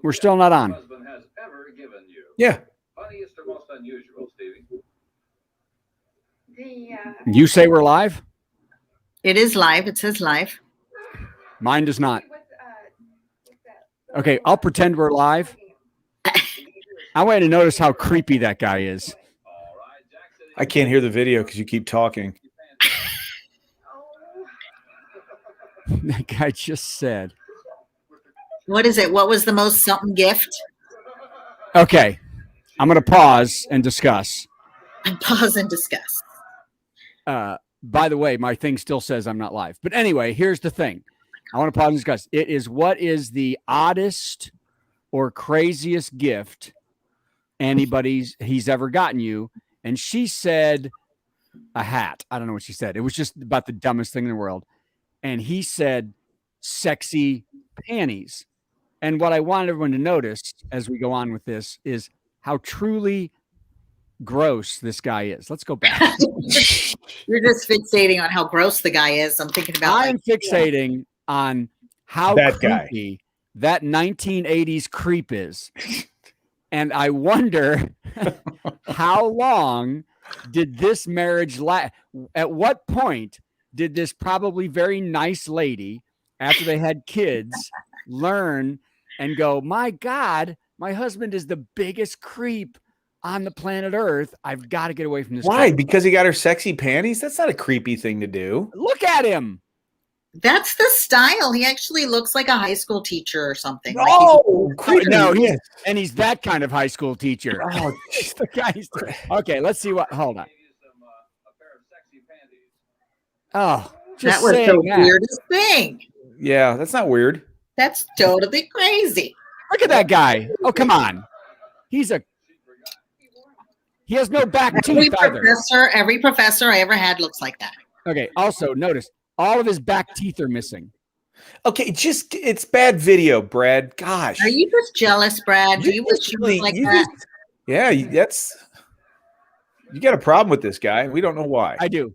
We're still not on. Yeah. Funniest or most unusual, Stevie? You say we're live? It is live. It says live. Mine does not. Okay, I'll pretend we're live. I want you to notice how creepy that guy is. I can't hear the video because you keep talking. That guy just said. What is it? What was the most something gift? Okay, I'm going to pause and discuss. Pause and discuss. By the way, my thing still says I'm not live. But anyway, here's the thing. I want to pause and discuss. It is what is the oddest or craziest gift he's ever gotten you? And she said a hat. I don't know what she said. It was just about the dumbest thing in the world. And he said sexy panties. And what I want everyone to notice as we go on with this is how truly gross this guy is. Let's go back. You're just fixating on how gross the guy is. I'm thinking about. I'm fixating on how that creepy that 1980s creep is. And I wonder how long did this marriage last? At what point did this probably very nice lady, after they had kids, learn and go, my God, my husband is the biggest creep on the planet Earth. I've got to get away from this. Why? guy. Because he got her sexy panties? That's not a creepy thing to do. Look at him. That's the style. He actually looks like a high school teacher or something. Oh, creepy. No, he's that kind of high school teacher. Oh, The guy's okay. Let's see what. Hold on. Oh, just that was saying the that. weirdest thing. yeah, that's not weird. That's totally crazy. Look at that guy. Oh, come on. He has no back teeth either. Every professor I ever had looks like that. Okay. Also, notice all of his back teeth are missing. Okay, it's bad video, Brad. Gosh. Are you just jealous, Brad? Do you wish you looked like that? Yeah, you got a problem with this guy. We don't know why. I do.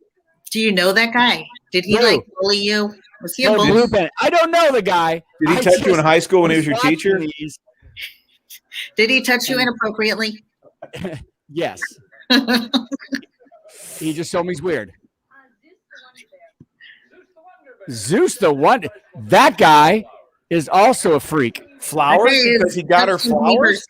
Do you know that guy? Did he bully you? Was he a bully? I don't know the guy. Did he touch you in high school when he was your teacher? Did he touch you inappropriately? Yes. He just told me he's weird. Zeus the Wonder. That guy is also a freak. Flowers? Because he got her flowers?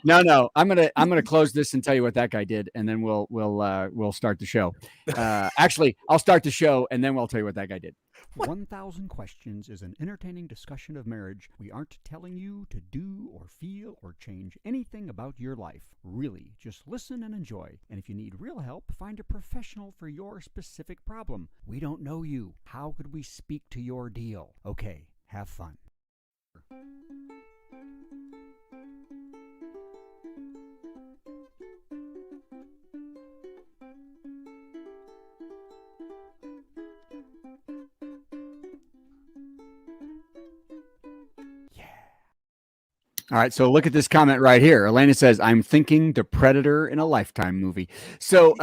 No. I'm gonna close this and tell you what that guy did, and then we'll start the show. Actually, I'll start the show and then we'll tell you what that guy did. 1,000 Questions is an entertaining discussion of marriage. We aren't telling you to do or feel or change anything about your life. Really, just listen and enjoy. And if you need real help, find a professional for your specific problem. We don't know you. How could we speak to your deal? Okay, have fun. All right, so look at this comment right here. Elena says, "I'm thinking the Predator in a Lifetime movie." So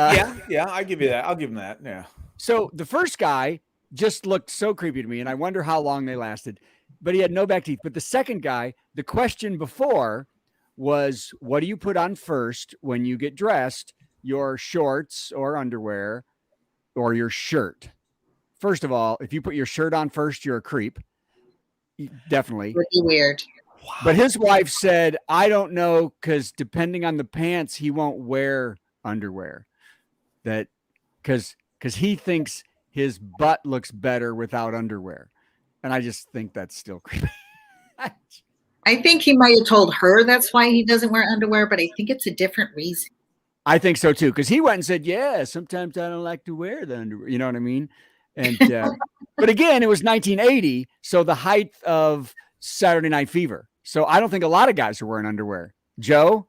yeah, I give you that. I'll give him that. Yeah. So the first guy just looked so creepy to me, and I wonder how long they lasted. But he had no back teeth. But the second guy, the question before was, "What do you put on first when you get dressed? Your shorts or underwear, or your shirt?" First of all, if you put your shirt on first, you're a creep. Definitely. Would be weird. Wow. But his wife said, I don't know, because depending on the pants, he won't wear underwear. That because he thinks his butt looks better without underwear. And I just think that's still creepy. I think he might have told her that's why he doesn't wear underwear, but I think it's a different reason. I think so too, because he went and said, yeah, sometimes I don't like to wear the underwear. You know what I mean? And but again, it was 1980, so the height of Saturday Night Fever. So I don't think a lot of guys are wearing underwear. Joe?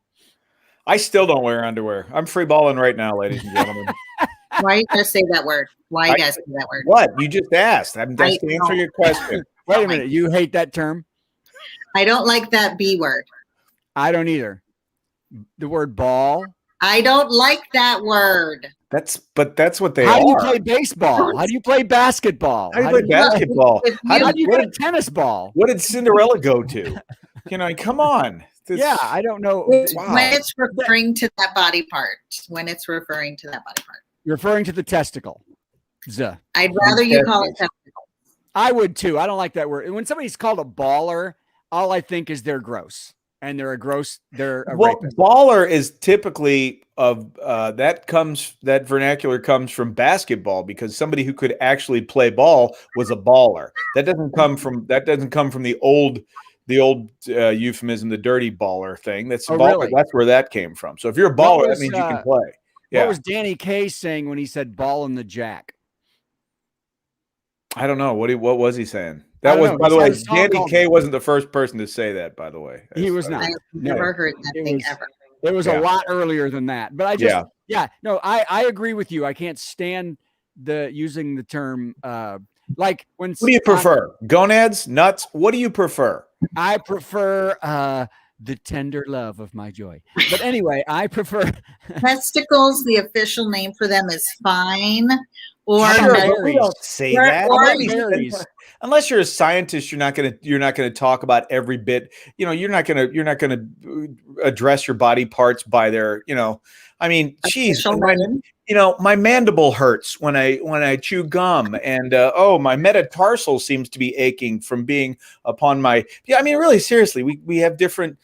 I still don't wear underwear. I'm free balling right now, ladies and gentlemen. Why you gotta say that word? Why you guys say that word? What? You just asked. I'm just to answer your question. Wait a minute. You hate that term? I don't like that B word. I don't either. The word ball? I don't like that word. That's what they How are. do you play baseball? How do you play basketball? How do you play basketball? How do you play tennis ball? What did Cinderella go to? Come on. Yeah, I don't know. Wow. When it's referring to that body part. When it's referring to that body part. You're referring to the testicle. I'd rather you call it testicle. I would too. I don't like that word. When somebody's called a baller, all I think is they're gross. And they're a rapist. Baller is typically that vernacular comes from basketball, because somebody who could actually play ball was a baller. That doesn't come from the old euphemism, the dirty baller thing. That's baller. Really? That's where that came from. So if you're a baller, that means you can play. Yeah. What was Danny Kaye saying when he said "ball in the jack"? I don't know. What was he saying? That was, by the way, Danny Kaye wasn't the first person to say that, by the way. He was not. I've never heard that thing ever. It was a lot earlier than that. But I agree with you. I can't stand using the term like when. What do you prefer? Gonads, nuts? What do you prefer? I prefer the tender love of my joy. But anyway, I prefer testicles. The official name for them is fine. Or we don't say that. Unless you're a scientist, you're not gonna talk about every bit. You're not gonna address your body parts by their. I mean, geez, my mandible hurts when I chew gum, and my metatarsal seems to be aching from being upon my. Yeah, I mean, really, seriously, we have different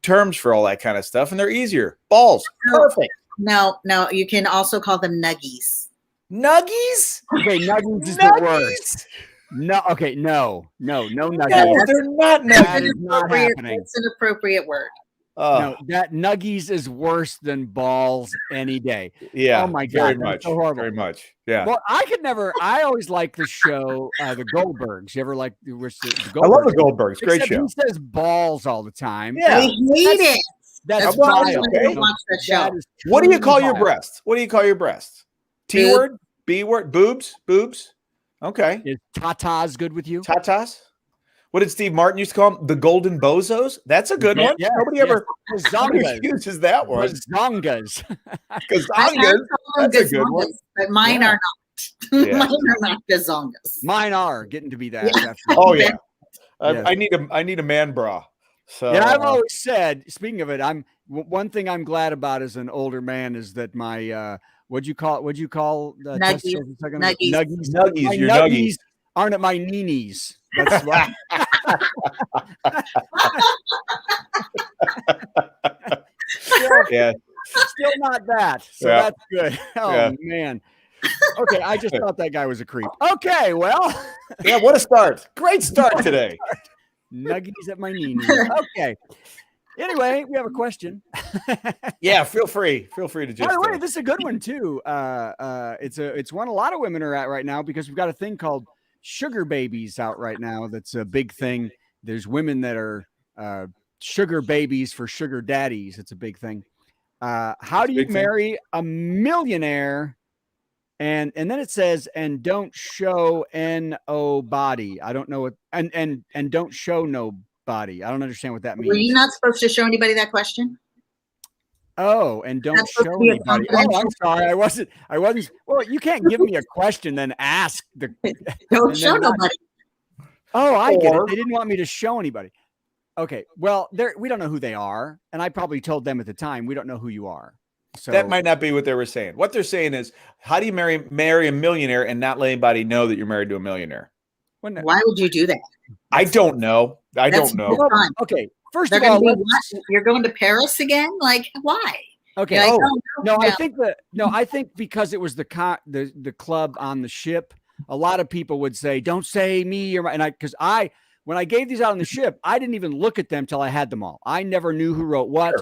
terms for all that kind of stuff, and they're easier. Balls, perfect. No, you can also call them nuggies. Nuggies? Okay, nuggies is the worst. No, okay, no nuggies. No, they're not nuggies. That is not happening. It's an appropriate word. No, that nuggies is worse than balls any day. Yeah. Oh my God. Very much. So horrible. Very much. Yeah. Well, I always like the show, the Goldbergs. You ever like the Goldbergs? I love the Goldbergs. Great show. He says balls all the time. Yeah. I hate it. That's why vile. I watch that show. What do you call your breasts? What do you call your breasts? T word? B word? Boobs? Okay. Is tatas good with you? Tatas? What did Steve Martin used to call them? The Golden Bozos? That's a good one. Yeah, Nobody ever uses that one. Zongas. Gazongas. That's a good one. But mine are not. Mine are not gazongas. Mine are getting to be that. Yeah. Oh yeah. I need a man bra. So and I've always said, speaking of it, one thing I'm glad about as an older man is that my what'd you call nuggies. Nuggies. Your nuggies aren't at my neenies. That's why. Still not that. So that's good. Oh man. Okay, I just thought that guy was a creep. Okay, well. Yeah, what a start. Great start today. Nuggies at my knees. Okay. Anyway, we have a question. Yeah, feel free to just. By the way, this is a good one too. It's one a lot of women are at right now because we've got a thing called sugar babies out right now. That's a big thing. There's women that are sugar babies for sugar daddies. It's a big thing. How do you marry a millionaire? And then it says, and don't show no body. I don't know what and don't show no body. I don't understand what that means. Were you not supposed to show anybody that question? Oh, and don't show anybody. Oh, I'm sorry. I wasn't. Well, you can't give me a question, then ask the. Don't show nobody. Oh, I get it. They didn't want me to show anybody. Okay. Well, we don't know who they are, and I probably told them at the time we don't know who you are. So that might not be what they were saying. What they're saying is, how do you marry a millionaire and not let anybody know that you're married to a millionaire? Why would you do that? I don't know. I don't know. Okay. First of all, you're going to Paris again? Like, why? Okay. Like, I think because it was the club on the ship, a lot of people would say, "Don't say me," when I gave these out on the ship, I didn't even look at them till I had them all. I never knew who wrote what,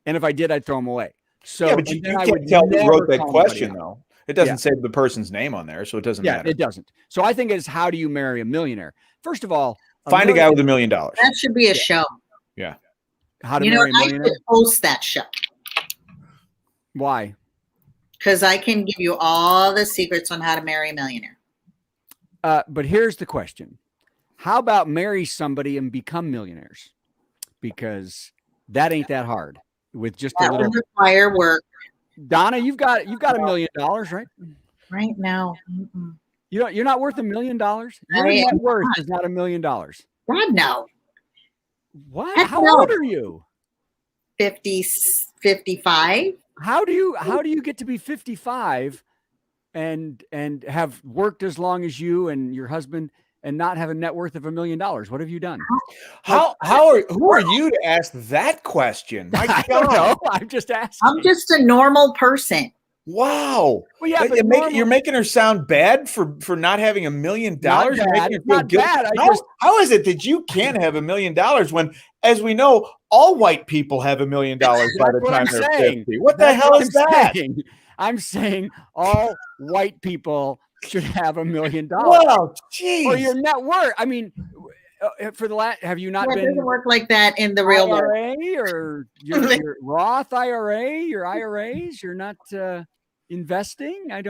and if I did, I'd throw them away. So, yeah, but you can't tell who wrote that question, though. It doesn't say the person's name on there, so it doesn't matter. It doesn't. So I think it's how do you marry a millionaire? First of all, find a guy with $1 million. That should be a show. Yeah. How to marry a millionaire? I should host that show. Why? Because I can give you all the secrets on how to marry a millionaire. But here's the question. How about marry somebody and become millionaires? Because that ain't that hard with just a little. Would require work. Donna, you've got $1 million, right? Right now. You're not worth $1 million. Your I net am worth is not $1 million. God, no. What? Heck How no. old are you? 55. How do you get to be 55 and have worked as long as you and your husband and not have a net worth of $1 million? What have you done? Who are you to ask that question? My I don't God. know. I'm just asking. I'm just a normal person. Wow. Well, yeah, but you're making her sound bad for not having $1 million. Not You're bad. making her It's feel not guilty. bad. How is it that you can't have $1 million when, as we know, all white people have $1 million by the time they're 50? What the hell is that? I'm saying all white people should have $1 million. Wow, geez. Or your net worth. I mean, for the last, have you not It been doesn't work like that in the real world. IRA or your Roth IRA, your IRAs? You're not investing? I'm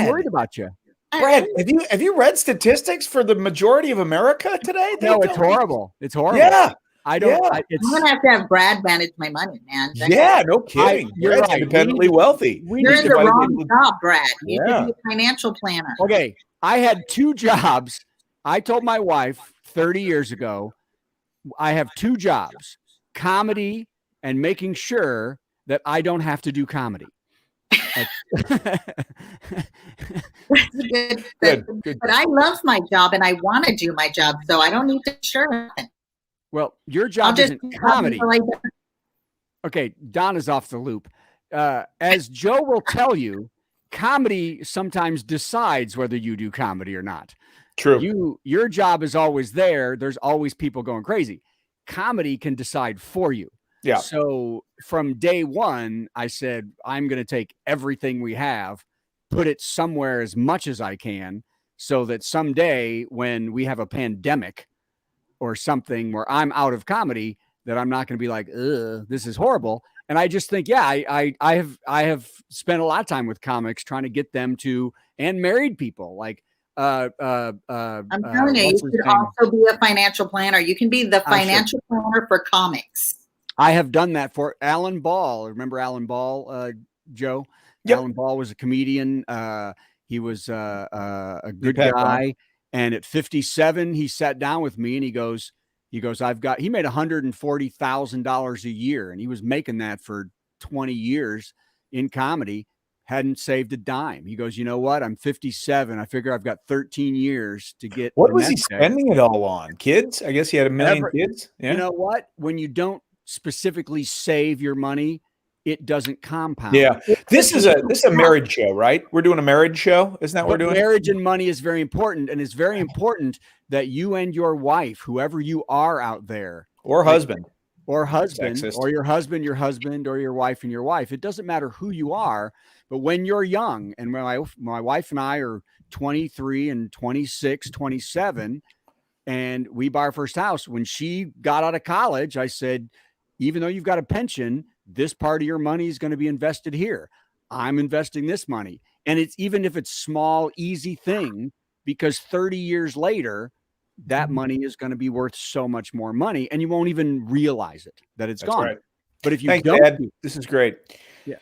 worried about you. Brad, have you read statistics for the majority of America today? No, it's horrible. It's horrible. Yeah. I don't. Yeah. I'm gonna have to have Brad manage my money, man. Yeah, no kidding. You're Brad's right. independently wealthy. You're in the wrong job, Brad. You should be a financial planner. Okay, I had 2 jobs. I told my wife 30 years ago, I have 2 jobs: comedy and making sure that I don't have to do comedy. Good. But I love my job and I want to do my job, so I don't need to share nothing. Well, your job isn't comedy. Okay, Donna's off the loop. As Joe will tell you, comedy sometimes decides whether you do comedy or not. True. Your job is always there. There's always people going crazy. Comedy can decide for you. Yeah. So from day one, I said, I'm going to take everything we have, put it somewhere as much as I can, so that someday when we have a pandemic or something where I'm out of comedy, that I'm not going to be like, ugh, this is horrible. And I just think, yeah, I have spent a lot of time with comics trying to get them to, and married people, like, I'm telling you, you should also be a financial planner. You can be the financial planner for comics. I have done that for Alan Ball. Remember Alan Ball, Joe? Yep. Alan Ball was a comedian. He was a good guy. And at 57, he sat down with me and he goes, he made $140,000 a year. And he was making that for 20 years in comedy, hadn't saved a dime. He goes, you know what? I'm 57. I figure I've got 13 years to get. What was he spending it all on? Kids? I guess he had 1 million kids. Yeah. You know what? When you don't specifically save your money, it doesn't compound. Yeah. This is a marriage show, right? We're doing a marriage show. Isn't that what we're doing? Marriage and money is very important. And it's very important that you and your wife, whoever you are out there, or husband, or your husband, or your wife and your wife, it doesn't matter who you are. But when you're young, and my wife and I are 23 and 26, 27, and we buy our first house. When she got out of college, I said, even though you've got a pension, this part of your money is going to be invested here. I'm investing this money. And it's, even if it's small, easy thing, because 30 years later, that money is going to be worth so much more money, and you won't even realize it, that it's gone. Right. But if you don't, Dad. This is great. Yeah.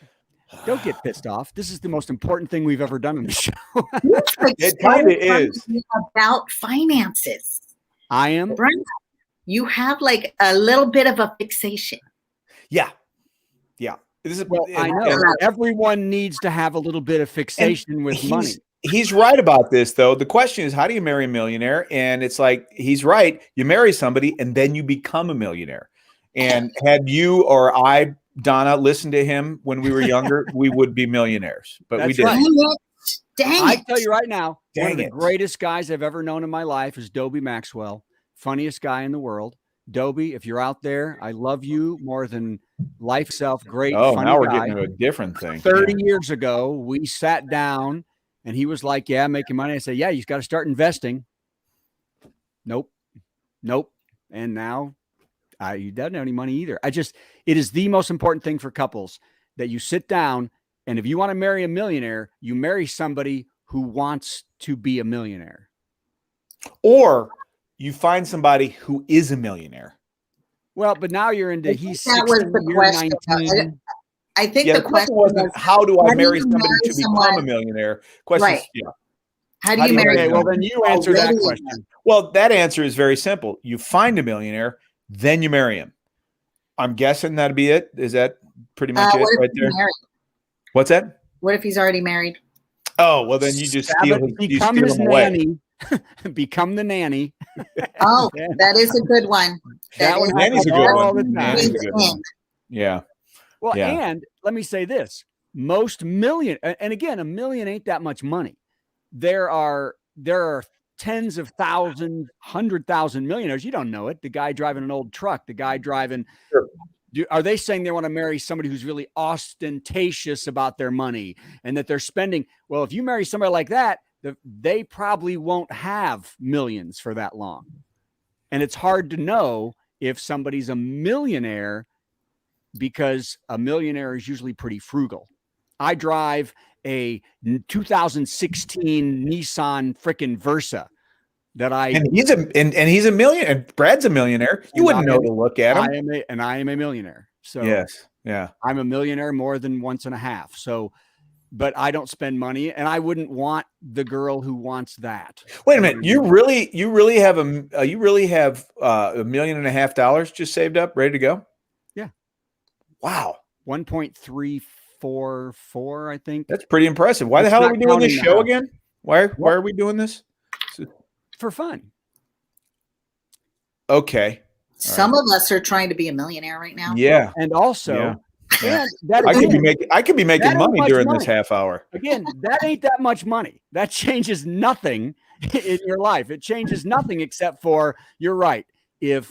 Don't get pissed off. This is the most important thing we've ever done on the show. It kind of is about finances. I am. Brent, you have like a little bit of a fixation. Yeah. Yeah. I know. Everyone needs to have a little bit of fixation with money. He's right about this, though. The question is, how do you marry a millionaire? And it's like, he's right. You marry somebody and then you become a millionaire. And had you or I, Donna, listened to him when we were younger, we would be millionaires. But we didn't. Dang I tell you right now, one of the greatest guys I've ever known in my life is Dobie Maxwell, funniest guy in the world. Dobie, if you're out there, I love you more than life itself. Great. Oh, funny now we're guy. getting to a different thing. 30 years ago, we sat down and he was like, yeah, making money. I said, yeah, you got to start investing. Nope. And now he doesn't have any money either. It is the most important thing for couples that you sit down, and if you want to marry a millionaire, you marry somebody who wants to be a millionaire. Or you find somebody who is a millionaire. Well, but now you're into, he's 16, that was the you're question. 19. I think Yeah, the the question question wasn't was, how do I how do marry you somebody marry to become someone- a millionaire? Question, Right. yeah. how do you marry? Okay, well, then you answer that already in question. Well, that answer is very simple. You find a millionaire, then you marry him. I'm guessing that'd be it. Is that pretty much it What if right he's there? married? What's that? What if he's already married? Oh, well, then you just steal him, you Become steal his him away. nanny. Become the nanny. Oh, And that is a good one. that one Nanny's a good all one. the time. Nanny's a good one. Yeah. Well, Yeah. and let me say this: most million, and again, $1 million ain't that much money. There are tens of thousands, 100,000 millionaires. You don't know it. The guy driving an old truck, the guy driving. Sure. Are they saying they want to marry somebody who's really ostentatious about their money and that they're spending? Well, if you marry somebody like that, they probably won't have millions for that long. And it's hard to know if somebody's a millionaire because a millionaire is usually pretty frugal. I drive a 2016 Nissan frickin' Versa that And he's a million, and Brad's a millionaire. You wouldn't know to look at him. I am a millionaire. So Yes. Yeah. I'm a millionaire more than once and a half. So, but I don't spend money, and I wouldn't want the girl who wants that. Wait a minute. You really have $1.5 million just saved up, ready to go? Yeah. Wow. 1.344, I think. That's pretty impressive. Why the That's hell are not we doing this counting the show house. again? Why are we doing this? For fun. Okay. Some of us are trying to be a millionaire right now. Yeah. And also, Yeah. and that I could be again, making that ain't money much during money. this half hour. again, that ain't that much money. That changes nothing in your life. It changes nothing except for, you're right. If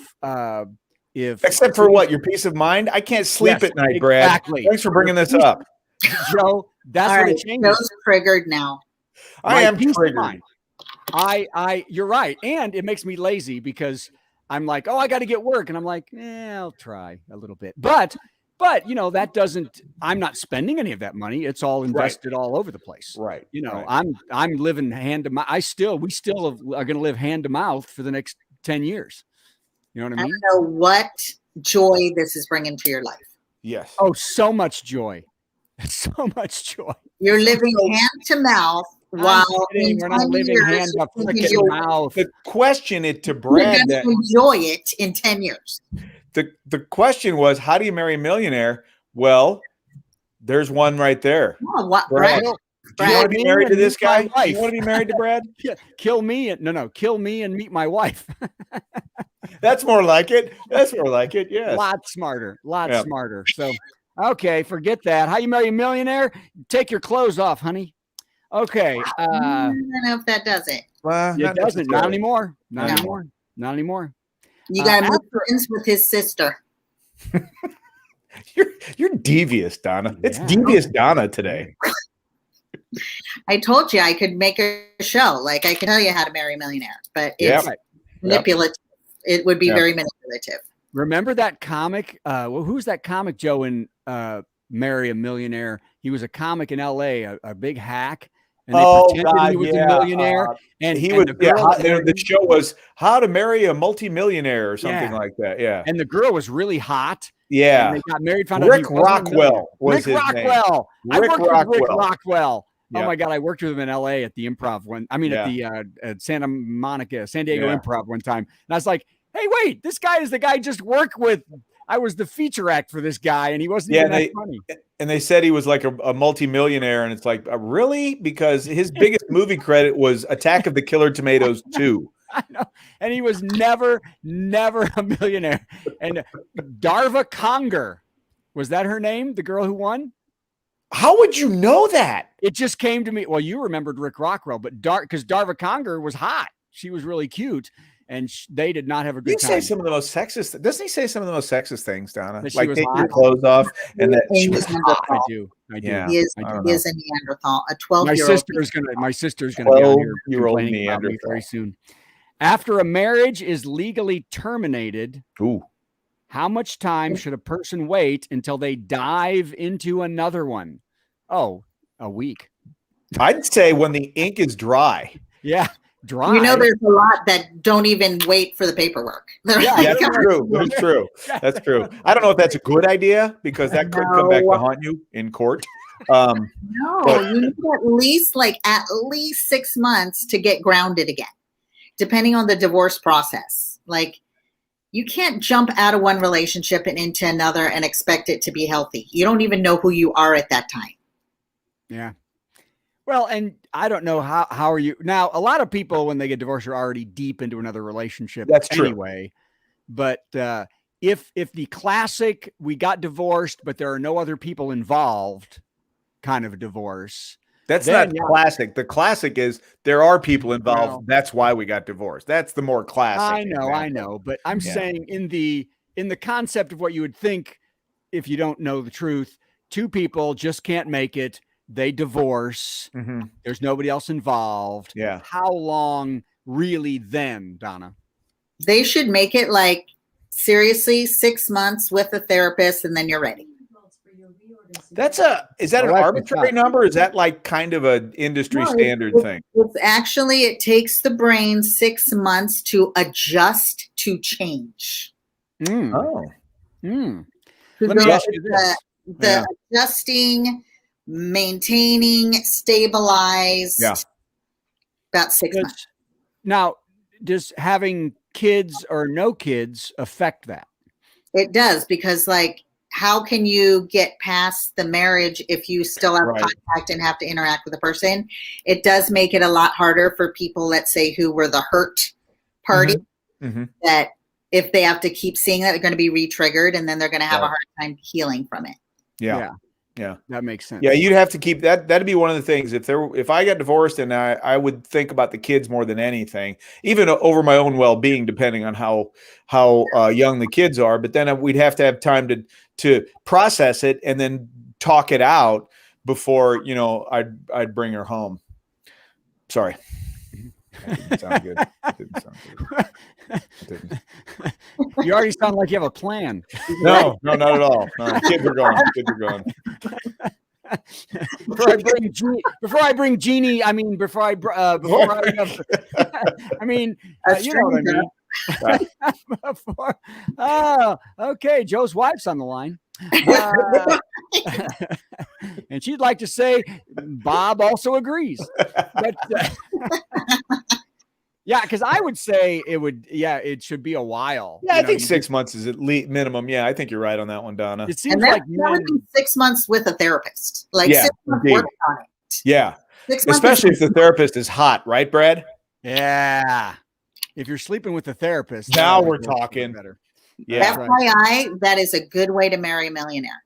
Except for what? Your peace of mind? I can't sleep Yes, at night, Brad. exactly. Thanks for bringing this up. Joe, that's All what right, it changes. Joe's triggered now. I My am peace of triggered. mind. You're right. And it makes me lazy because I'm like, oh, I got to get work. And I'm like, I'll try a little bit. But I'm not spending any of that money. It's all invested all over the place. Right. I'm living hand to mouth. We still are going to live hand to mouth for the next 10 years. You know what I I mean? don't know what joy this is bringing to your life. Yes. Oh, so much joy. So much joy. You're living hand to mouth while in We're not 10 living years, hand to you frickin' can mouth. The question it to you're Brad going to enjoy it in 10 years. the question was, how do you marry a millionaire? Well, there's one right there. Oh, what, Brad. Brad? Do you want to be me married to and this meet my guy? Do you wife. want to be married to Brad? Kill me and meet my wife. That's more like it. That's more like it. Yes. Lot smarter. Yeah. Smarter. So, okay, forget that. How you marry a millionaire? Take your clothes off, honey. Okay. I don't know if that does it. Well, It not doesn't. Not necessarily. anymore. Not No. anymore. Not anymore. You got to make after- friends with his sister. You're devious, Donna. It's Yeah. devious Donna today. I told you I could make a show. Like I can tell you how to marry a millionaire, but it's Yep. manipulative. It would be Yep. very manipulative. Remember that comic? Who's that comic, Joe, in Marry a Millionaire? He was a comic in LA, a big hack. And they pretended he was a millionaire. And he and was. the girl The show was How to Marry a Multimillionaire or something Yeah. like that. Yeah. and the girl was really hot. Yeah. And they got married, found out he Rick wasn't a millionaire. Rockwell was Rick his Rockwell. name. I Rick worked with Rick Rockwell. Rockwell. Yeah. Oh my God, I worked with him in LA at the Improv at Santa Monica, San Diego Yeah. Improv one time. And I was like, hey, wait, this guy is the guy I just worked with. I was the feature act for this guy, and he wasn't even that funny. And they said he was like a multimillionaire, and it's like, really? Because his biggest movie credit was Attack of the Killer Tomatoes 2. I know. And he was never a millionaire. And Darva Conger, was that her name? The girl who won? How would you know that? It just came to me. Well, you remembered Rick Rockwell, but because Darva Conger was hot. She was really cute. And they did not have a good time. Doesn't he say some of the most sexist things, Donna? That she Like was take your hot? clothes off and that she was Neanderthal. hot. I do. Yeah. He is, I don't he is a Neanderthal, a 12-year-old. My sister's gonna be on here 12-year-old complaining about me Neanderthal. very soon. After a marriage is legally terminated, Ooh. how much time should a person wait until they dive into another one? Oh, a week. I'd say when the ink is dry. Yeah. drive. You know, there's a lot that don't even wait for the paperwork. Yeah, that's true. That's true. That's true. I don't know if that's a good idea because that could come back to haunt you in court. No, you need at least 6 months to get grounded again, depending on the divorce process. Like, you can't jump out of one relationship and into another and expect it to be healthy. You don't even know who you are at that time. Yeah. Well, and I don't know how are you now. A lot of people, when they get divorced, are already deep into another relationship. That's true. Anyway, but if the classic, we got divorced, but there are no other people involved kind of a divorce. That's not classic. The classic is there are people involved. Well, that's why we got divorced. That's the more classic. I know. But I'm saying in the concept of what you would think if you don't know the truth, two people just can't make it. They divorce. Mm-hmm. There's nobody else involved. Yeah. How long really then, Donna? They should make it like seriously 6 months with a therapist, and then you're ready. Is that an arbitrary number? Is that like kind of an industry standard thing? It's actually, it takes the brain 6 months to adjust to change. Oh. Let me ask you this. The adjusting, maintaining, stabilized, about 6 months. Now, does having kids or no kids affect that? It does, because like, how can you get past the marriage if you still have contact and have to interact with a person? It does make it a lot harder for people, let's say, who were the hurt party, that if they have to keep seeing that, they're going to be re-triggered, and then they're going to have a hard time healing from it. Yeah. That makes sense. Yeah, you'd have to keep that. That'd be one of the things. If I got divorced, and I would think about the kids more than anything, even over my own well-being, depending on how young the kids are. But then we'd have to have time to process it and then talk it out before I'd bring her home. Sorry. That didn't sound good. You already sound like you have a plan. No, not at all. No, kids are gone. Before I bring Jeannie, I mean, you know what I mean. Okay. Joe's wife's on the line. And she'd like to say Bob also agrees. But because I would say it should be a while. Yeah, I think 6 months is at least minimum. Yeah, I think you're right on that one, Donna. It seems like that would be 6 months with a therapist. Like 6 months working on it. Yeah. Especially if the therapist is hot, right, Brad? Yeah. If you're sleeping with the therapist. Now we're talking. Better. Yeah. FYI, that is a good way to marry a millionaire.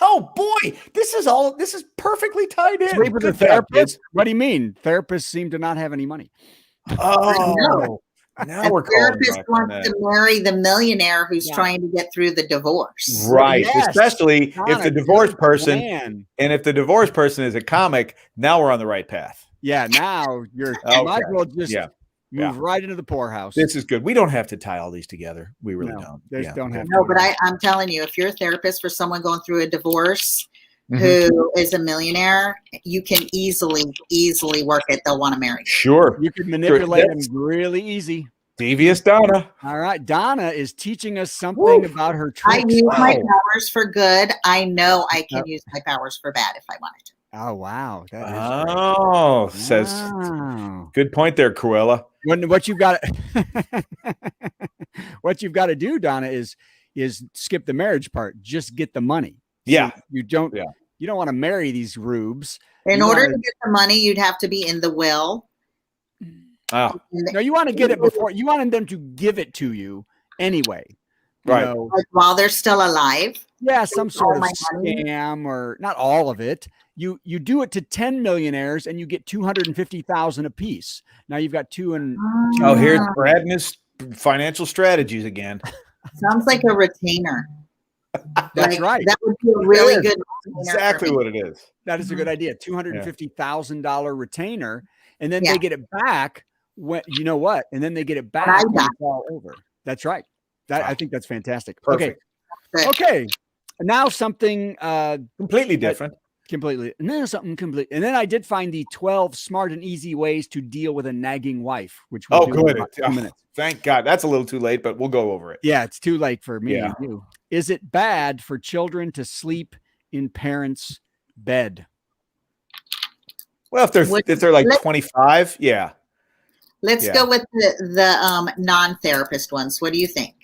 Oh boy, this is perfectly tied in. Sleep with the therapist? What do you mean? Therapists seem to not have any money. Oh, now we're therapist wants to marry the millionaire who's trying to get through the divorce. Right. Yes. Especially if the divorced person and if the divorced person is a comic, now we're on the right path. Yeah, now you might as well just move right into the poorhouse. This is good. We don't have to tie all these together. We really don't. Don't have to. No, but I'm telling you, if you're a therapist for someone going through a divorce who is a millionaire, you can easily work it. They'll want to marry. Sure. You can manipulate them really easy. Devious Donna. All right. Donna is teaching us something about her tricks. I use my powers for good. I know I can use my powers for bad if I wanted to. Oh, wow. That is says good point there, Cruella. What you've got to do, Donna, is skip the marriage part. Just get the money. Yeah. So you don't want to marry these rubes. In order to get the money, you'd have to be in the will. Oh. No, you want to get it before. You want them to give it to you anyway. Right. Like while they're still alive. Yeah, some sort of scam, or not all of it. You do it to 10 millionaires and you get 250,000 a piece. Now you've got two. Here's Brad and his financial strategies again. Sounds like a retainer. That's right. That would be a really good. Exactly what it is. That is a good idea. $250,000 retainer, and then they get it back when you know what, and then they get it back when it's all over. That's right. I think that's fantastic. Perfect. Okay. Now something completely different. completely. And then something complete. And then I did find the 12 smart and easy ways to deal with a nagging wife, which we'll do in good. about 2 minutes. Thank God. That's a little too late, but we'll go over it. Yeah, it's too late for me and you. Is it bad for children to sleep in parents' bed? Well, if they're like 25, yeah. Let's go with the non-therapist ones. What do you think?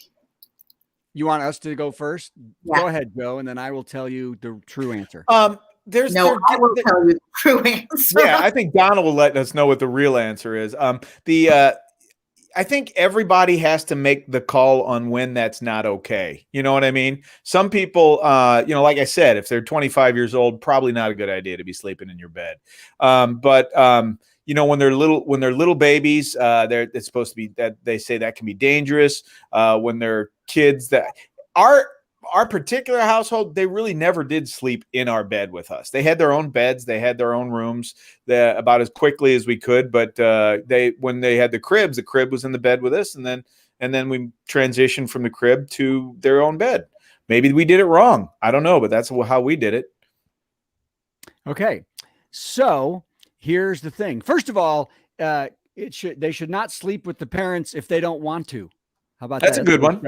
You want us to go first? Yeah. Go ahead, Joe, and then I will tell you the true answer. I will tell you the true answer. Yeah, I think Donna will let us know what the real answer is. I think everybody has to make the call on when that's not okay. You know what I mean? Some people, like I said, if they're 25 years old, probably not a good idea to be sleeping in your bed. But when they're little babies, it's supposed to be that they say that can be dangerous. When they're kids, that our particular household, they really never did sleep in our bed with us. They had their own beds, they had their own rooms, about as quickly as we could. But when they had the crib was in the bed with us, and then we transitioned from the crib to their own bed. Maybe we did it wrong. I don't know, but that's how we did it. Okay, so here's the thing. First of all, they should not sleep with the parents if they don't want to. How about that? That's a good one.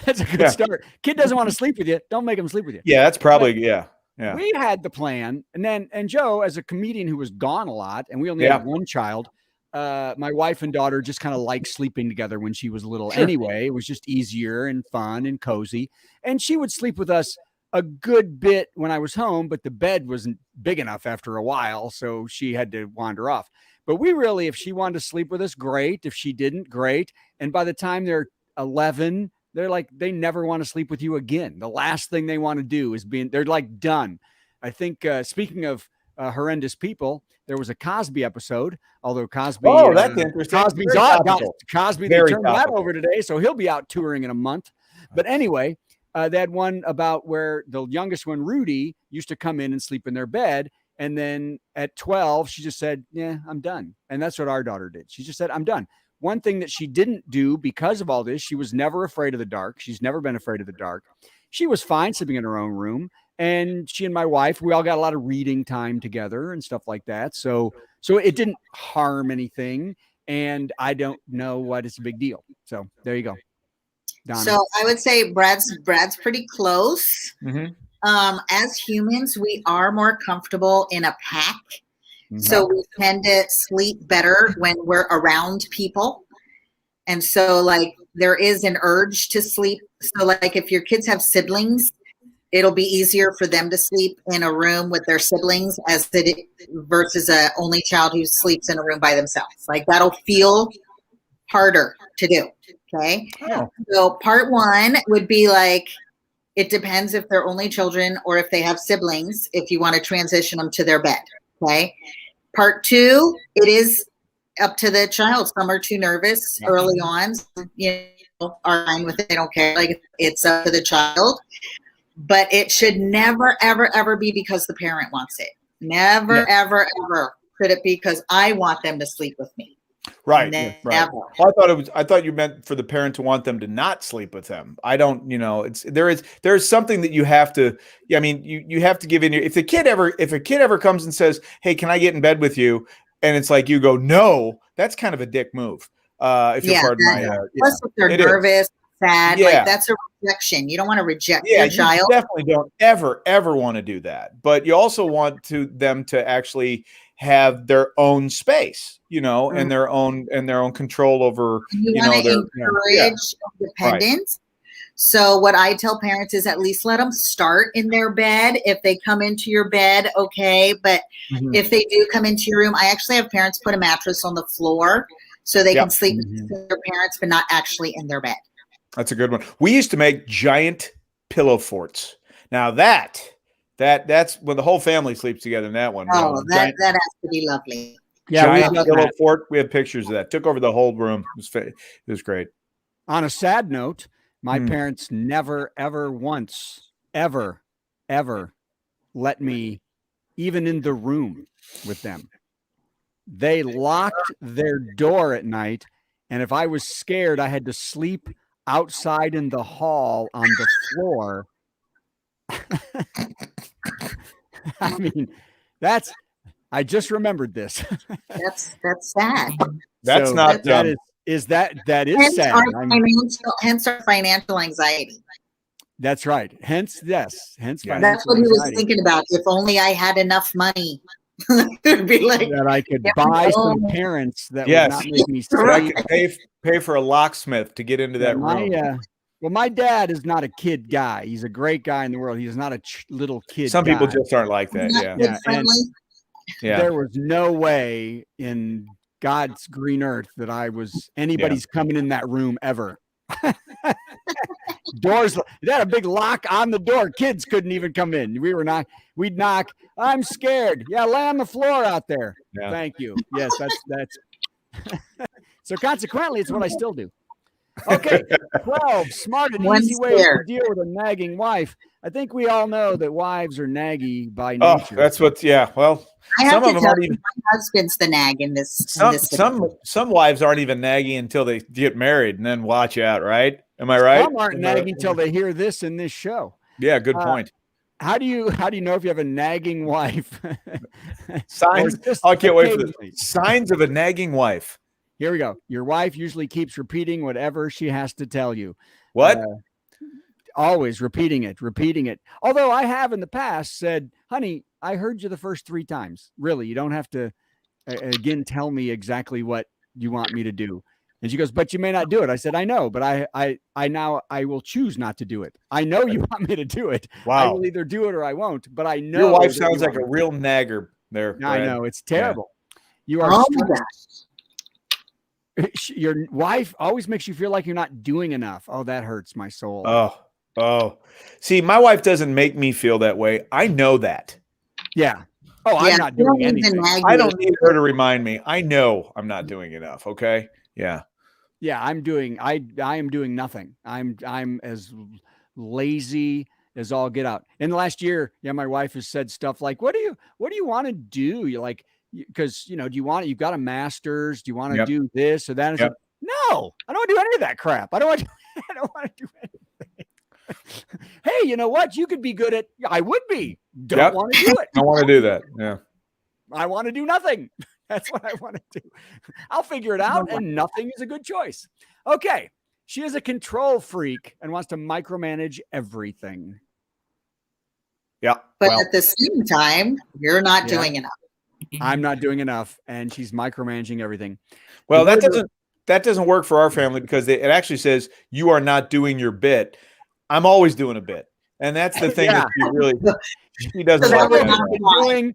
That's a good start. Kid doesn't want to sleep with you. Don't make him sleep with you. Yeah, that's probably, yeah. We had the plan. And Joe, as a comedian who was gone a lot, and we only had one child, my wife and daughter just kind of liked sleeping together when she was little. Sure. Anyway, it was just easier and fun and cozy. And she would sleep with us a good bit when I was home, but the bed wasn't big enough after a while, so she had to wander off. But we really, if she wanted to sleep with us, great. If she didn't, great. And by the time they're 11, they're like, they never want to sleep with you again. The last thing they want to do is they're like done. I think speaking of horrendous people, there was a Cosby episode, although Cosby, that's interesting. Cosby, they turned that over today, so he'll be out touring in a month. But anyway, they had one about where the youngest one, Rudy, used to come in and sleep in their bed. And then at 12, she just said, yeah, I'm done. And that's what our daughter did. She just said, I'm done. One thing that she didn't do because of all this, she was never afraid of the dark. She's never been afraid of the dark. She was fine sleeping in her own room. And she and my wife, we all got a lot of reading time together and stuff like that. So it didn't harm anything. And I don't know what is a big deal. So there you go. Donna. So I would say Brad's pretty close. Mm-hmm. As humans, we are more comfortable in a pack. So we tend to sleep better when we're around people. And so like there is an urge to sleep. So like if your kids have siblings, it'll be easier for them to sleep in a room with their siblings versus a only child who sleeps in a room by themselves. Like that'll feel harder to do. Okay. Oh. So part one would be like, it depends if they're only children or if they have siblings, if you want to transition them to their bed. Okay. Part two, it is up to the child. Some are too nervous early on, are fine with it. They don't care. Like it's up to the child, but it should never, ever, ever be because the parent wants it. Never, ever, ever should it be because I want them to sleep with me. Right. Never. Right. Well, I thought you meant for the parent to want them to not sleep with them. I don't, there's something that you have to, you have to give in. If a kid ever comes and says, hey, can I get in bed with you? And it's like, you go, no, that's kind of a dick move. If you're pardon my, plus if they're nervous, sad, like that's a rejection. You don't want to reject your child. You definitely don't ever want to do that. But you also want them to actually have their own space, and their own control over. You want to encourage independence. Right. So what I tell parents is at least let them start in their bed. If they come into your bed, okay. But if they do come into your room, I actually have parents put a mattress on the floor so they can sleep with their parents, but not actually in their bed. That's a good one. We used to make giant pillow forts. Now that's when the whole family sleeps together in that one. Oh, that has to be lovely. Yeah, giant pillow fort. We have pictures of that. Took over the whole room. It was great. On a sad note, my parents never, ever once, ever let me even in the room with them. They locked their door at night, and if I was scared, I had to sleep outside in the hall on the floor. I mean, I just remembered this. That's sad. That's So not that is sad. Hence our financial anxiety. That's right. Hence, yes. Hence, Yeah. That's financial what he was anxiety. thinking about. If only I had enough money, it'd be like That I could buy some parents that would Yes. not make me That I sick. could pay for a locksmith to get into that room. Well, my dad is not a kid guy. He's a great guy in the world. He's not a little kid. Some people guy. just aren't like that. not Yeah. kid friendly. There was no way in God's green earth that anybody's coming in that room ever. Doors, they had a big lock on the door. Kids couldn't even come in. We'd knock. I'm scared. Yeah, lay on the floor out there. Yeah. Thank you. Yes, that's so consequently, it's what I still do. Okay, 12 smart and easy ways to deal with a nagging wife. I think we all know that wives are naggy by nature. Oh, that's what. Yeah. Well, I have some to of them tell aren't you, even. my husband's the nag in this. Some wives aren't even naggy until they get married, and then watch out. Right? Am I right? Some aren't nagging until they hear this in this show. Yeah. Good point. How do you know if you have a nagging wife? Signs. I can't wait for this. Signs of a nagging wife. Here we go. Your wife usually keeps repeating whatever she has to tell you. What? Always repeating it. Although I have in the past said, honey, I heard you the first 3 times. Really, you don't have to, again, tell me exactly what you want me to do. And she goes, but you may not do it. I said, I know, but I will choose not to do it. I know you want me to do it. Wow. I will either do it or I won't, but I know. Your wife sounds like a real nagger there. I know. It's terrible. Yeah. You are. Oh my gosh. Your wife always makes you feel like you're not doing enough. Oh, that hurts my soul. Oh. See, my wife doesn't make me feel that way. I know that. Yeah. Oh, I'm not doing anything. I don't need her to remind me. I know I'm not doing enough. Okay. Yeah. Yeah, I am doing nothing. I'm as lazy as all get out. In the last year, my wife has said stuff like, what do you want to do? You're like, because do you want it? You've got a master's. Do you want to do this or that? Like, no, I don't want to do any of that crap. I don't want to do anything. Hey, you know what? You could be good at. I would be. Don't want to do it. I want to do that. Yeah. I want to do nothing. That's what I want to do. I'll figure it out, and nothing is a good choice. Okay. She is a control freak and wants to micromanage everything. Yeah. But at the same time, you're not doing enough. I'm not doing enough, and she's micromanaging everything. Well, that doesn't work for our family because it actually says you are not doing your bit. I'm always doing a bit, and that's the thing that she doesn't like that. Doing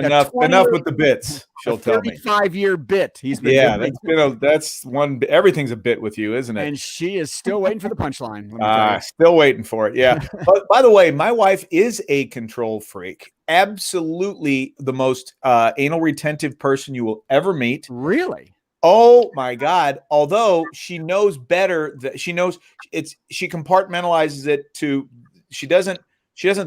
enough with the bits. She'll tell me 35-year bit. He's been that's one. Everything's a bit with you, isn't it? And she is still waiting for the punchline. Still waiting for it. Yeah. But by the way, my wife is a control freak. Absolutely, the most anal retentive person you will ever meet. Really? Oh my God. Although she knows better, that she compartmentalizes it to, she doesn't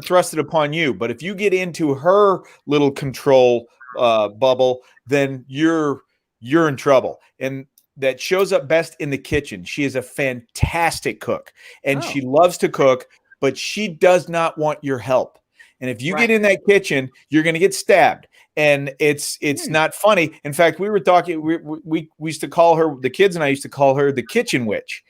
thrust it upon you. But if you get into her little control bubble, then you're in trouble. And that shows up best in the kitchen. She is a fantastic cook, and she loves to cook, but she does not want your help. And if you get in that kitchen, you're going to get stabbed. And it's not funny. In fact, we were talking, we used to call her, the kids and I used to call her the kitchen witch.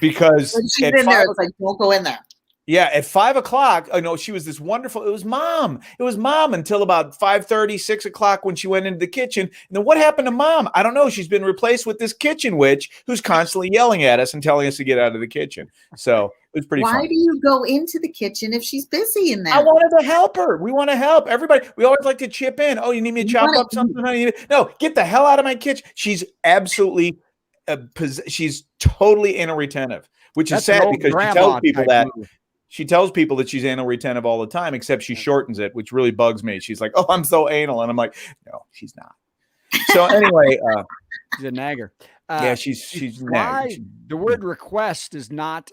Because she's in there, it's like, don't go in there. Yeah, at 5 o'clock, she was this wonderful, it was mom until about 5:30, 6 o'clock when she went into the kitchen. And then what happened to mom? I don't know. She's been replaced with this kitchen witch who's constantly yelling at us and telling us to get out of the kitchen. So it was pretty fun. Why do you go into the kitchen if she's busy in there? I wanted to help her. We want to help everybody. We always like to chip in. Oh, you need me to chop up something? Honey? No, get the hell out of my kitchen. She's absolutely, she's totally anal retentive, which is sad because she tells people that. She tells people that she's anal retentive all the time, except she shortens it, which really bugs me. She's like, "Oh, I'm so anal," and I'm like, "No, she's not." So anyway, she's a nagger. She's nagging. The word request does not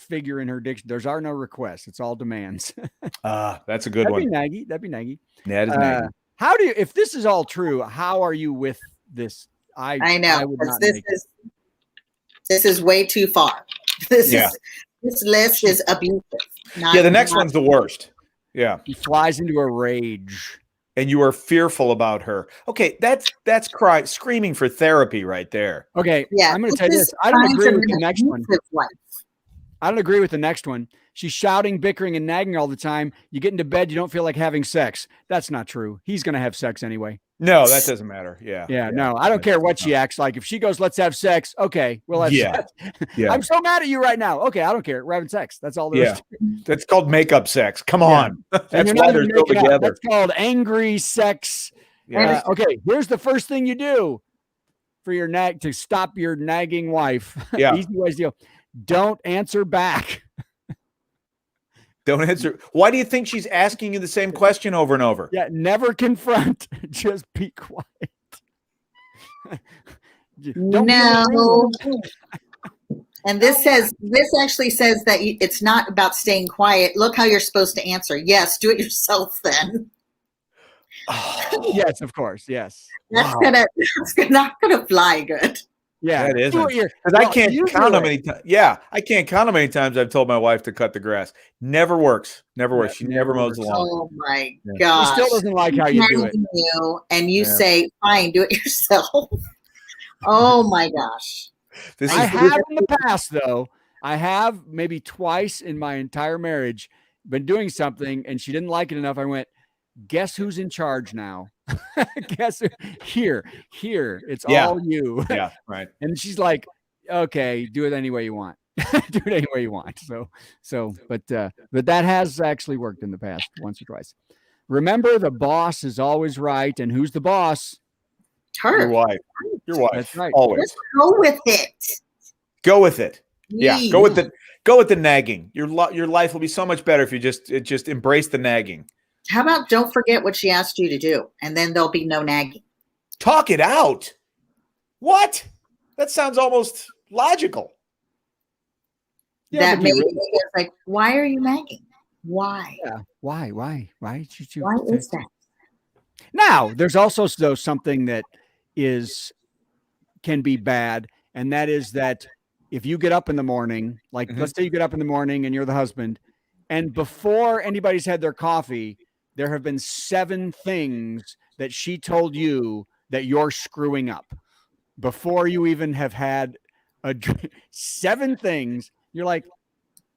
figure in her dictionary. There are no requests; it's all demands. That's a good one. That'd be naggy. Yeah, it is naggy. How do you? If this is all true, how are you with this? I know this is way too far. This list is abusive. The next one's the worst. Yeah. He flies into a rage. And you are fearful about her. Okay, that's screaming for therapy right there. Okay, Yeah, I'm going to tell you this. I don't agree with the next one. Wife. I don't agree with the next one. She's shouting, bickering, and nagging all the time. You get into bed, you don't feel like having sex. That's not true. He's going to have sex anyway. No, that doesn't matter. Yeah. No, I don't care what she acts like. If she goes, let's have sex. Okay, we'll have sex. Yeah. I'm so mad at you right now. Okay, I don't care. We're having sex. That's all there is. That's called makeup sex. Come on. That's why they're still together. That's called angry sex. Yeah. Okay, here's the first thing you do for your to stop your nagging wife. Yeah. Easy ways to go. Don't answer back. Don't answer. Why do you think she's asking you the same question over and over? Yeah, never confront. Just be quiet. No. And this actually says that it's not about staying quiet. Look how you're supposed to answer. Yes, do it yourself then. Yes, of course. Yes. That's not gonna fly good. Yeah, that isn't. Because I can't count how many times. Yeah, I can't count how many times I've told my wife to cut the grass. Never works. Never works. She never mows the lawn. Oh my gosh. She still doesn't like how you do it. And you say, "Fine, do it yourself." Oh my gosh. I have in the past, though. I have maybe twice in my entire marriage been doing something, and she didn't like it enough. I went, guess who's in charge now? Guess who? Here. It's all you. Yeah, right. And she's like, okay, do it any way you want. Do it any way you want. But that has actually worked in the past once or twice. Remember, the boss is always right. And who's the boss? Her. Your wife. That's right. Always. Just go with it. Go with it. Yeah. Go with the nagging. Your life will be so much better if you just embrace the nagging. How about don't forget what she asked you to do, and then there'll be no nagging. Talk it out. What? That sounds almost logical. Yeah, that maybe it's like, why are you nagging? Why? Yeah. Why? Why is that? Now, there's also something that can be bad, and that is that if you get up in the morning, like let's say you get up in the morning and you're the husband, and before anybody's had their coffee, there have been 7 things that she told you that you're screwing up before you even have had 7 things. You're like,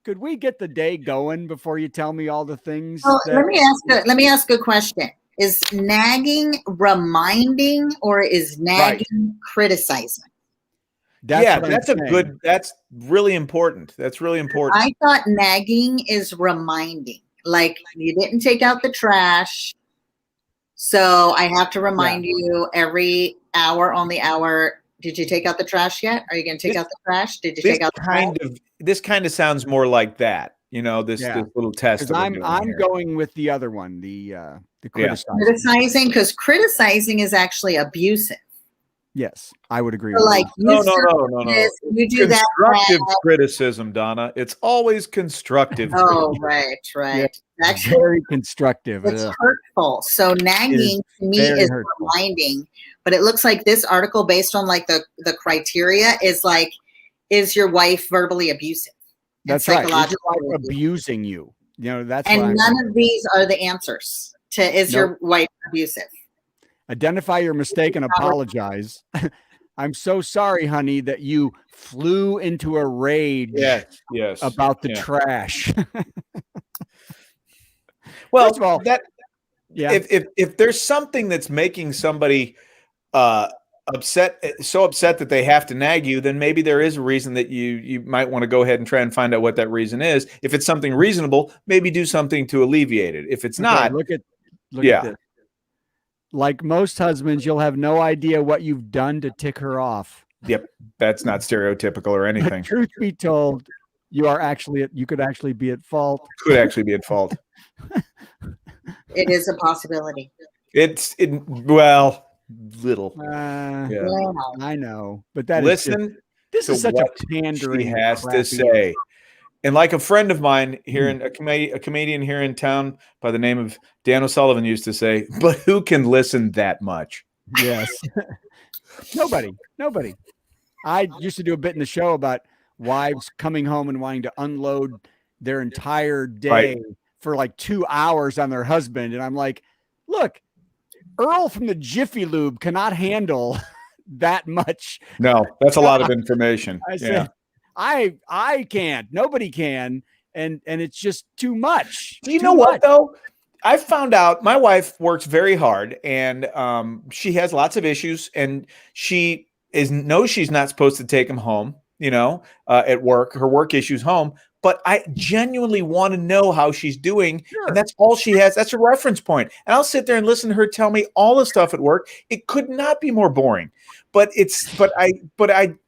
could we get the day going before you tell me all the things? Well, let me ask a question. Is nagging reminding or is nagging criticizing? That's really important. That's really important. I thought nagging is reminding. Like, you didn't take out the trash, so I have to remind you every hour on the hour. Did you take out the trash yet? Are you going to take out the trash? Did you take out the trash? This kind of sounds more like that. This little test. I'm going with the other one, the criticizing. Criticizing, because criticizing is actually abusive. Yes, I would agree. So like, no. You do that. Constructive criticism, Donna. It's always constructive. Oh, right. Yeah, Actually, very constructive. It's hurtful. So nagging to me is reminding, but it looks like this article, based on like the criteria, is like, is your wife verbally abusive? That's right. Is your wife abusing you? That's and none of these are the answers to is your wife abusive? Identify your mistake and apologize. I'm so sorry, honey, that you flew into a rage about the trash. Well, first of all, if there's something that's making somebody upset that they have to nag you, then maybe there is a reason that you might want to go ahead and try and find out what that reason is. If it's something reasonable, maybe do something to alleviate it. If it's not, look at this. Like most husbands, you'll have no idea what you've done to tick her off. Yep, that's not stereotypical or anything. But truth be told, you could actually be at fault. Could actually be at fault. It is a possibility. Little. I know, but that listen. This is such a pandering. He has to say. And like a friend of mine here a comedian here in town by the name of Dan O'Sullivan used to say, but who can listen that much? Yes. Nobody. I used to do a bit in the show about wives coming home and wanting to unload their entire day for like 2 hours on their husband. And I'm like, look, Earl from the Jiffy Lube cannot handle that much. No, that's a lot of information. I said, I can't. Nobody can. And it's just too much. Do you know what, though? I found out my wife works very hard, and she has lots of issues, and she knows she's not supposed to take them home, at work, her work issues home. But I genuinely want to know how she's doing. Sure. And that's all she has. That's a reference point. And I'll sit there and listen to her tell me all the stuff at work. It could not be more boring. But I'm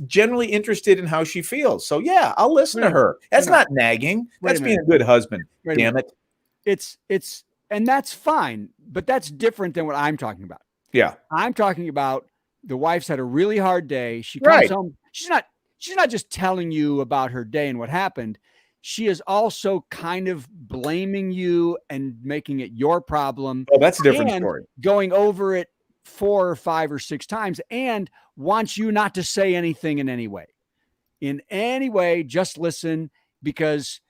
generally interested in how she feels. So yeah, I'll listen to her. That's not nagging. That's being a good husband. Damn it. And that's fine, but that's different than what I'm talking about. Yeah. I'm talking about the wife's had a really hard day. She comes home. She's not just telling you about her day and what happened. She is also kind of blaming you and making it your problem. Oh, that's a different story. Going over it 4 or 5 or 6 times and wants you not to say anything in any way. In any way, just listen, because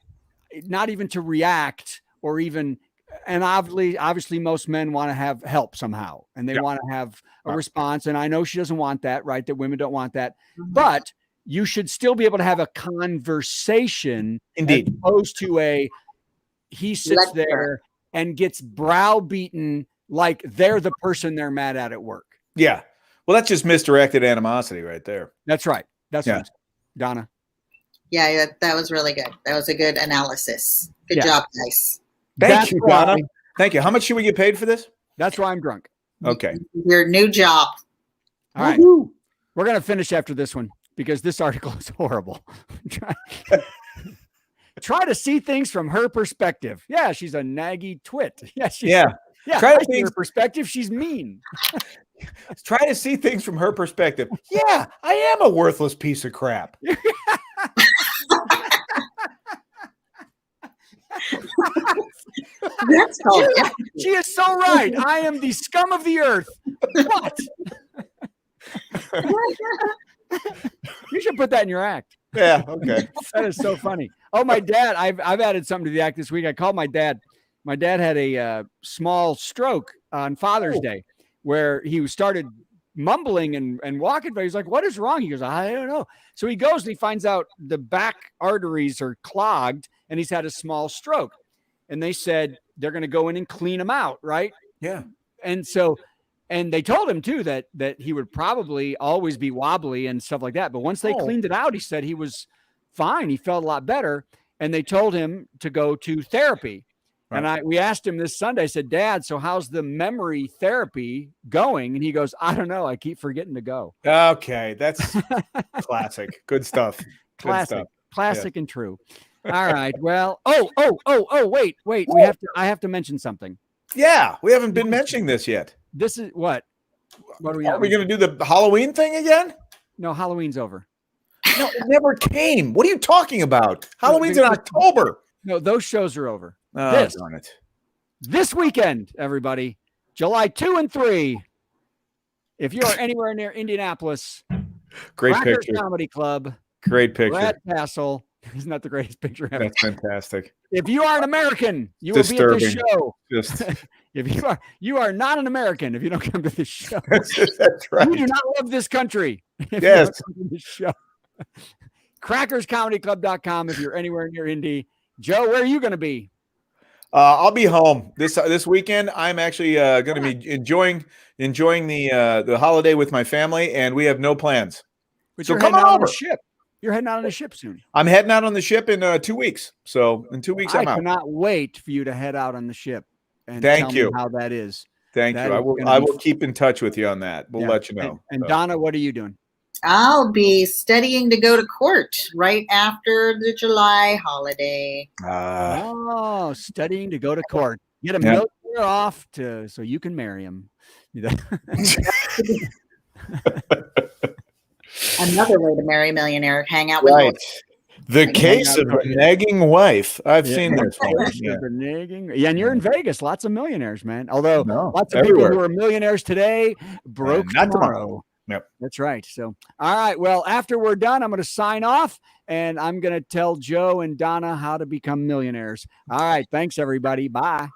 not even to react or even, and obviously most men want to have help somehow and they want to have a response. And I know she doesn't want that, right? That women don't want that, but you should still be able to have a conversation. Indeed. As opposed to he sits there and gets browbeaten like they're the person they're mad at work. Yeah. Well, that's just misdirected animosity right there. That's right. That's what I'm saying. Donna. Yeah, that was really good. That was a good analysis. Good job, guys. Thank you, Donna. Thank you. How much should we get paid for this? That's why I'm drunk. Okay. Your new job. All right. Woo-hoo. We're going to finish after this one because this article is horrible. Try to see things from her perspective. Yeah, she's a naggy twit. Yeah. Try to see her perspective. She's mean. Try to see things from her perspective. Yeah, I am a worthless piece of crap. She is so right. I am the scum of the earth. What? You should put that in your act. Yeah, okay. That is so funny. Oh, my dad, I've added something to the act this week. I called my dad. My dad had a small stroke on Father's Day where he started mumbling and walking, but he's like, what is wrong? He goes, I don't know. So he goes and he finds out the back arteries are clogged and he's had a small stroke. And they said they're going to go in and clean him out, right? Yeah. And they told him too that he would probably always be wobbly and stuff like that. But once they cleaned it out, he said he was fine. He felt a lot better. And they told him to go to therapy. Right. And we asked him this Sunday, I said, Dad, so how's the memory therapy going? And he goes, I don't know. I keep forgetting to go. Okay. That's classic. Good stuff. Classic and true. All right. Well, wait. I have to mention something. Yeah. We haven't been mentioning this yet. This is what? What are we going to do the Halloween thing again? No, Halloween's over. No, it never came. What are you talking about? Halloween's in October. No, those shows are over. Oh, darn it. This weekend, everybody, July 2 and 3. If you are anywhere near Indianapolis, great Crackers picture. Comedy Club. Great picture. Brad Tassell. Isn't that the greatest picture ever? That's fantastic. If you are an American, you will be at this show. Just if you are not an American, if you don't come to this show, that's right. You do not love this country. If yes. You don't come to this show. CrackersComedyClub.com if you're anywhere near Indy. Joe, where are you going to be? I'll be home this weekend. I'm actually going to be enjoying the holiday with my family, and we have no plans. But so you're come heading on out over. on the ship. You're heading out on the ship soon. I'm heading out on the ship in 2 weeks. So in 2 weeks, I'm out. I cannot wait for you to head out on the ship and thank tell you me how that is. Thank you. I will keep in touch with you on that. We'll let you know. And Donna, what are you doing? I'll be studying to go to court right after the July holiday. Studying to go to court. Get a military off so you can marry him. Another way to marry a millionaire, hang out with right. The case of a nagging wife. I've seen this one. Yeah, and you're in Vegas. Lots of millionaires, man. Although lots of everywhere. people who are millionaires today broke not tomorrow. Yep. That's right. So, all right. Well, after we're done, I'm going to sign off and I'm going to tell Joe and Donna how to become millionaires. All right. Thanks, everybody. Bye.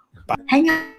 Hang on.